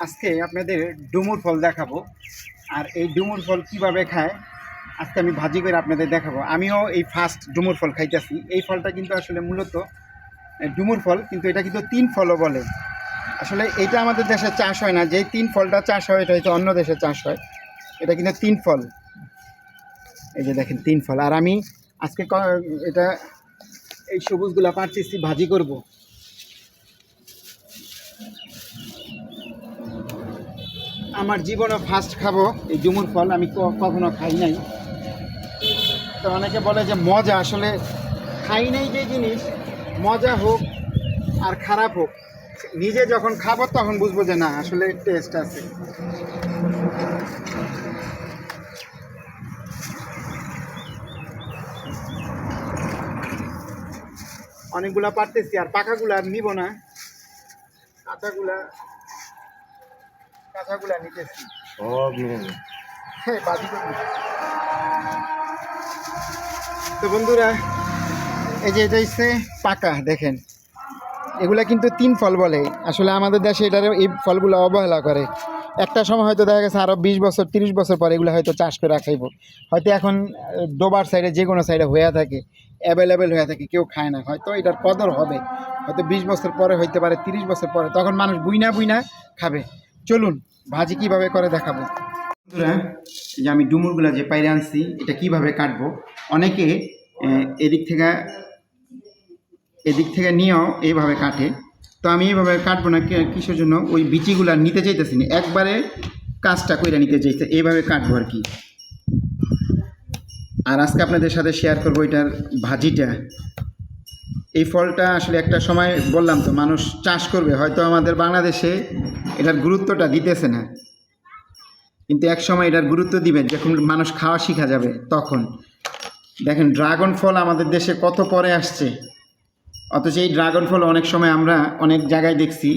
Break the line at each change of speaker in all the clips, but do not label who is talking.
আজকে আপনাদের ডুমুর ফল দেখাবো। আর এই ডুমুর ফল কিভাবে খায় আজকে আমি ভাজি করে আপনাদের দেখাবো। আমিও এই ফার্স্ট ডুমুর ফল খাইতেছি। এই ফলটা কিন্তু আসলে মূলত ডুমুর ফল, কিন্তু এটা কিন্তু তিন ফলও বলে। আসলে এটা আমাদের দেশে চাষ হয় না, যেই তিন ফলটা চাষ হয় এটা হয়তো অন্য দেশে চাষ হয়। এটা কিন্তু তিন ফল, এই যে দেখেন তিন ফল। আর আমি আজকে এটা এই সবুজগুলা পারতেছি, ভাজি করব। আমার জীবনে ফার্স্ট খাবো এই ডুমুর ফল, আমি কখনো খাই নাই। তো অনেকে বলে যে মজা, আসলে খাই নাই যে জিনিস, মজা হোক আর খারাপ হোক, নিজে যখন খাবো তখন বুঝবো যে না আসলে টেস্ট আছে। অনেকগুলা পারতেছি, আর পাকাগুলা আর নিব না, কাঁচাগুলা নিতেছি।
সব নিয়ে
হ্যাঁ, বাজি করবো। তো বন্ধুরা, এই যে এটা হচ্ছে পাকা, দেখেন এগুলা কিন্তু তিন ফল বলে। আসলে আমাদের দেশে এটার এই ফলগুলো অবহেলা করে। একটা সময় হয়তো দেখা গেছে আরও 20 বছর 30 বছর পরে এগুলো হয়তো চাষ করে রাখাইব। হয়তো এখন ডোবার সাইডে যে কোনো সাইডে হয়ে থাকে, অ্যাভেলেবেল হয়ে থাকে, কেউ খায় না। হয়তো এটার কদর হবে হয়তো 20 বছর পরে, হইতে পারে 30 বছর পরে, তখন মানুষ বুইনা বুইনা খাবে। চলুন ভাজি কিভাবে করে দেখাবো। বন্ধুরা, এই যে আমি ডুমুরগুলা যে পাইরে আনছি, এটা কিভাবে কাটবো। অনেকে এদিক থেকে নিয়েও এইভাবে কাটে। তো আমি এইভাবে কাটবো না, কিসের জন্য, ওই বিচিগুলা নিতে চাইতেছি না, একবারে কাজটা কইরা নিতে চাইছে, এইভাবে কাটবো আর কি। আর আজকে আপনাদের সাথে শেয়ার করবো এটার ভাজিটা। এই ফলটা আসলে একটা সময় বললাম তো মানুষ চাষ করবে, হয়তো আমাদের বাংলাদেশে এটার গুরুত্বটা দিতেছে না, কিন্তু এক সময় এটার গুরুত্ব দিবেন যখন মানুষ খাওয়া শিখা যাবে তখন। দেখেন ড্রাগন ফল আমাদের দেশে কত পরে আসছে, অথচ এই ড্রাগন ফল অনেক সময় আমরা অনেক জায়গায় দেখছি,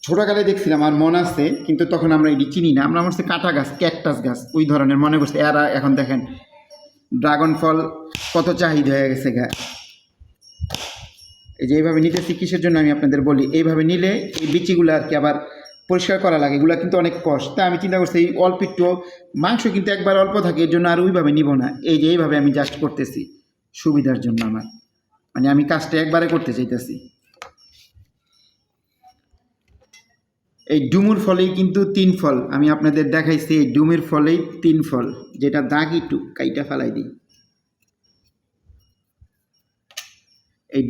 ছোটোকালে দেখছিলাম, আমার মনে আছে, কিন্তু তখন আমরা এটি চিনি না। আমরা হচ্ছে কাঁটা গাছ, ক্যাকটাস গাছ ওই ধরনের মনে করছি। এরা এখন দেখেন ড্রাগন ফল কত চাহিদা হয়ে গেছে গা। এই যে এইভাবে নিতেছি কিসের জন্য আমি আপনাদের বলি, এইভাবে নিলে এই বিচিগুলো আর কি আবার পরিষ্কার করা লাগে, এগুলো কিন্তু অনেক কষ্ট। তাই আমি চিন্তা করছি এই অল্প একটু মাংস কিন্তু একবার অল্প থাকে, এর জন্য আর ওইভাবে নিব না। এই যে এইভাবে আমি জাস্ট করতেছি সুবিধার জন্য আমার, মানে আমি কাজটা একবারে করতে চাইতেছি। এই ডুমুর ফলেই কিন্তু তিন ফল, আমি আপনাদের দেখাইছি এই ডুমুর ফলেই তিন ফল, যেটা দাগ একটু কাইটা ফেলাই দিই। এই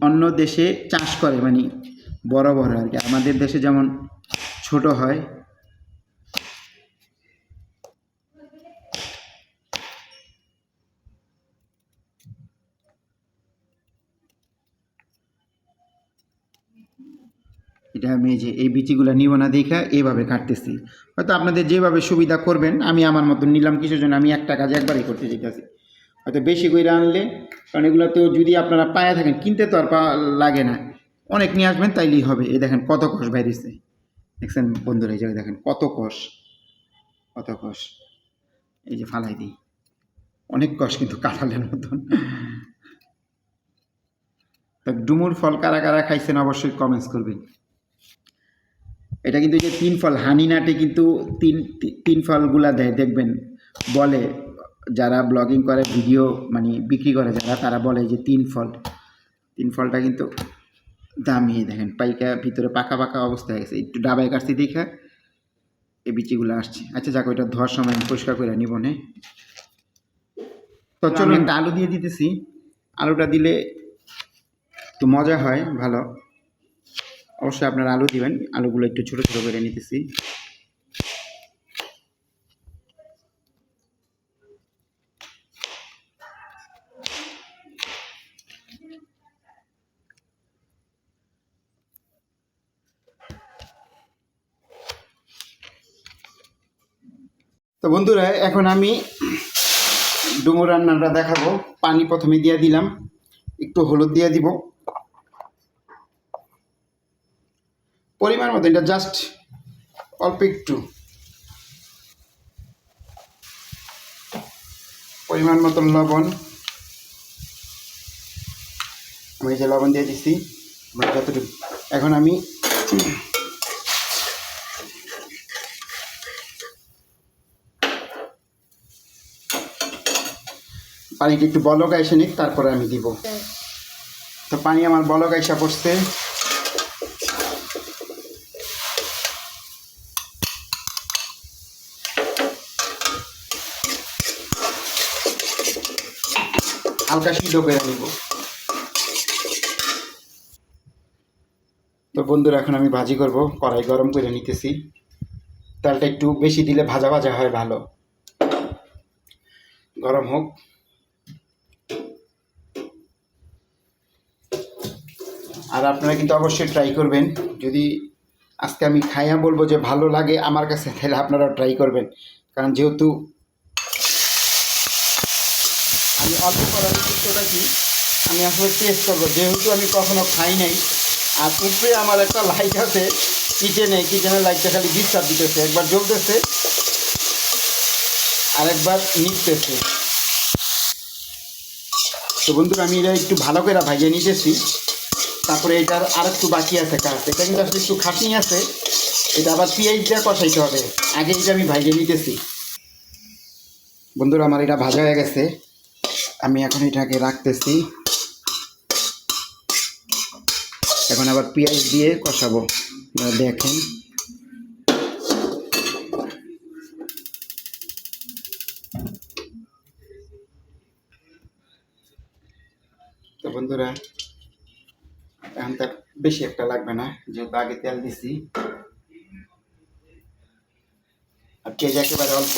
অন্য দেশে চাষ করে, মানে বড় বড় আর কি, আমাদের দেশে যেমন ছোট হয়। এটা আমি যে এই বিচিগুলো নিব না দেখা এইভাবে কাটতেছি। হয়তো আপনাদের যেভাবে সুবিধা করবেন, আমি আমার মতো নিলাম কিছুর জন্য, আমি একটা কাজ একবারই করতে চাইতেছি। হয়তো বেশি করে আনলে, কারণ এগুলো তো যদি আপনারা পায়ে থাকেন, কিনতে তো আর লাগে না, অনেক নিয়ে আসবেন তাইলেই হবে। এই দেখেন কত কষ বাইরেছে, দেখছেন বন্ধুরা, এই জায়গায় দেখেন কত কষ, কত কষ। এই যে ফালাই দিই, অনেক কষ কিন্তু কাঁঠালের মতন। ডুমুর ফল কারা কারা খাইছেন অবশ্যই কমেন্টস করবেন। এটা কিন্তু যে তিন ফল, হানি নাটে কিন্তু তিন ফলগুলা দেয়, দেখবেন বলে যারা ব্লগিং করে, ভিডিও মানে বিক্রি করে যারা, তারা বলে যে তিন ফলটা কিন্তু দামি। দেখেন পাইকা ভিতরে পাকা পাকা অবস্থা হয়ে গেছে, একটু ডাবায় কাটছি দেখা এই বিচিগুলো আসছে। আচ্ছা যাক, ওইটা ধোয়ার সময় আমি পরিষ্কার করে নিব নে। তো চলুন একটা আলু দিয়ে দিতেছি, আলুটা দিলে একটু মজা হয় ভালো। অবশ্যই আপনারা আলু দিবেন, আলুগুলো একটু ছোটো ছোটো করে নিতেছি। তো বন্ধুরা, এখন আমি ডুমুর রান্নাটা দেখাবো। পানি প্রথমে দিয়ে দিলাম, একটু হলুদ দিয়ে দিব পরিমাণ মতো, এটা জাস্ট অল্প একটু পরিমাণ মতো লবণ, আমি যে লবণ দিয়ে দিচ্ছি যতটুকু। এখন আমি পানিটা একটু বলক আইসে নিক, তারপরে আমি দিব। তো পানি আমার বলক আইসা পড়ছে। হালকা সিদ্ধ করে নিব। তো বন্ধুরা, এখন আমি ভাজি করব। কড়াই গরম করে নিতেছি। তেলটা একটু বেশি দিলে ভাজা ভাজা হয় ভালো। গরম হোক। আর আপনারা কিন্তু অবশ্যই ট্রাই করবেন। যদি আজকে আমি খাইয়া বলবো যে ভালো লাগে আমার কাছে, তাহলে আপনারাও ট্রাই করবেন। কারণ যেহেতু আমি অল্প করার উদ্দেশ্যটা কি, আমি আসলে টেস্ট করবো, যেহেতু আমি কখনো খাই নাই। আর উপরে আমার একটা লাইট আছে কিচেনের লাইটটা খালি ডিস্টার্ব দিতেছে, একবার জ্বলতেছে আর একবার নিতেছে। তো বন্ধুরা, আমি এটা একটু ভালো করে ভাজিয়ে নিতেছি। তারপরে এটার আর একটু বাকি আছে কাজ, এটা কিন্তু আসলে একটু খাটনি আছে। এটা আবার পেঁয়াজ দিয়ে কষাইতে হবে। আগে এটা আমি ভাজিয়ে নিতেছি। বন্ধুরা, আমার এটা ভাজা হয়ে গেছে। আমি এখন এটাকে রাখতেছি। এখন আবার পেঁয়াজ দিয়ে কষাবো। দেখেন, তো বন্ধুরা, এখন তার বেশি একটা লাগবে না, যেহেতু আগে তেল দিছি। আর পেঁয়াজ একেবারে অল্প।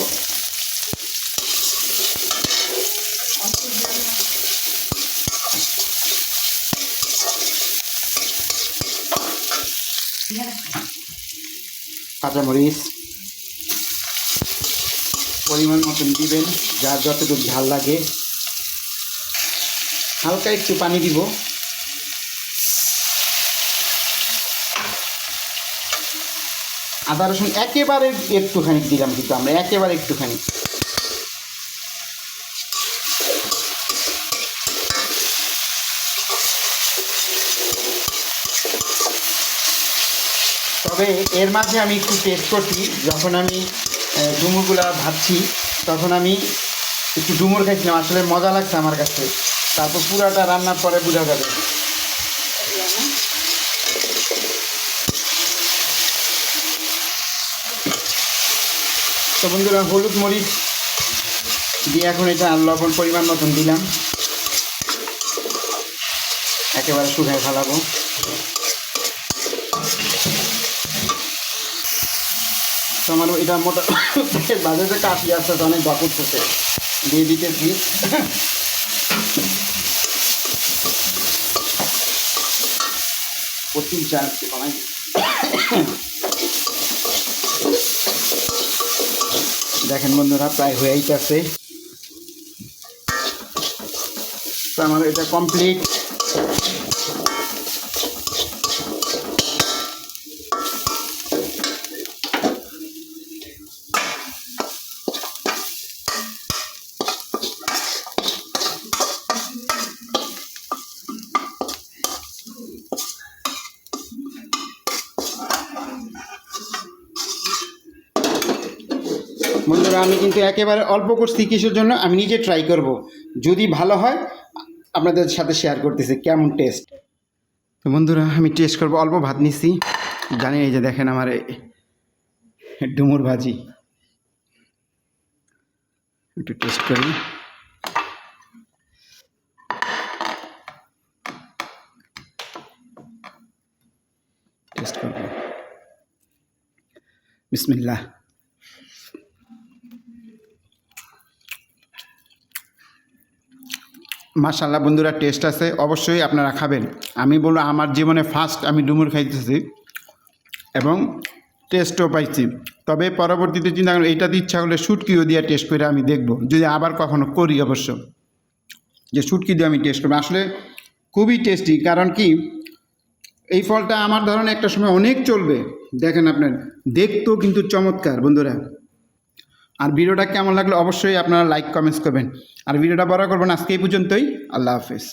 কাঁচামরিচ পরিমাণ মতন দিবেন, যার যতটুকু ঝাল লাগে। হালকা একটু পানি দিব। আদা রসুন একেবারে একটুখানি দিলাম, কিন্তু আমরা একেবারে একটুখানি। তবে এর মাঝে আমি একটু টেস্ট করছি, যখন আমি ডুমুরগুলা ভাজছি তখন আমি একটু ডুমুর খাইছিলাম, আসলে মজা লাগছে আমার কাছে। তারপর পুরাটা রান্নার পরে বোঝা যাবে। তো বন্ধুরা, হলুদ মরিচ দিয়ে এখন এটা আর লবণ পরিমাণ মতন দিলাম। একেবারে শুকায় ফেলাবো। তো আমার এটা মোটা বাজে যে কাশি আসতেছে, অনেক বা করতেছে, দিয়ে দিতেছি। প্রচুর চান্স বানাই। দেখেন বন্ধুরা, প্রায় হয়েই গেছে। তো আমার এটা কমপ্লিট। বন্ধুরা, আমি কিন্তু একেবারে অল্প করছি, কিসের জন্য আমি নিজে ট্রাই করব। যদি ভালো হয় আপনাদের সাথে শেয়ার করতেছি কেমন টেস্ট। তো বন্ধুরা, আমি টেস্ট করব। অল্প ভাত নিচ্ছি, জানি। এই যে দেখেন আমার ডুমুর ভাজি, একটু টেস্ট করি। টেস্ট করব। বিসমিল্লাহ। মাশাআল্লাহ বন্ধুরা, টেস্ট আছে, অবশ্যই আপনারা খাবেন। আমি বলবো আমার জীবনে ফার্স্ট আমি ডুমুর খাইতেছি এবং টেস্টও পাইছি। তবে পরবর্তীতে চিন্তা করেন এইটাতে ইচ্ছা করলে শুটকিও দিয়ে টেস্ট করে আমি দেখব, যদি আবার কখনো করি অবশ্য, যে শুটকি দিয়ে আমি টেস্ট করবো। আসলে খুবই টেস্টি। কারণ কি, এই ফলটা আমার ধারণা একটা সময় অনেক চলবে। দেখেন আপনার দেখতেও কিন্তু চমৎকার বন্ধুরা। আর ভিডিওটা কেমন লাগলো অবশ্যই আপনারা লাইক কমেন্টস করবেন। আর ভিডিওটা বড় করবেন, আজকে এই পর্যন্তই। আল্লাহ হাফেজ।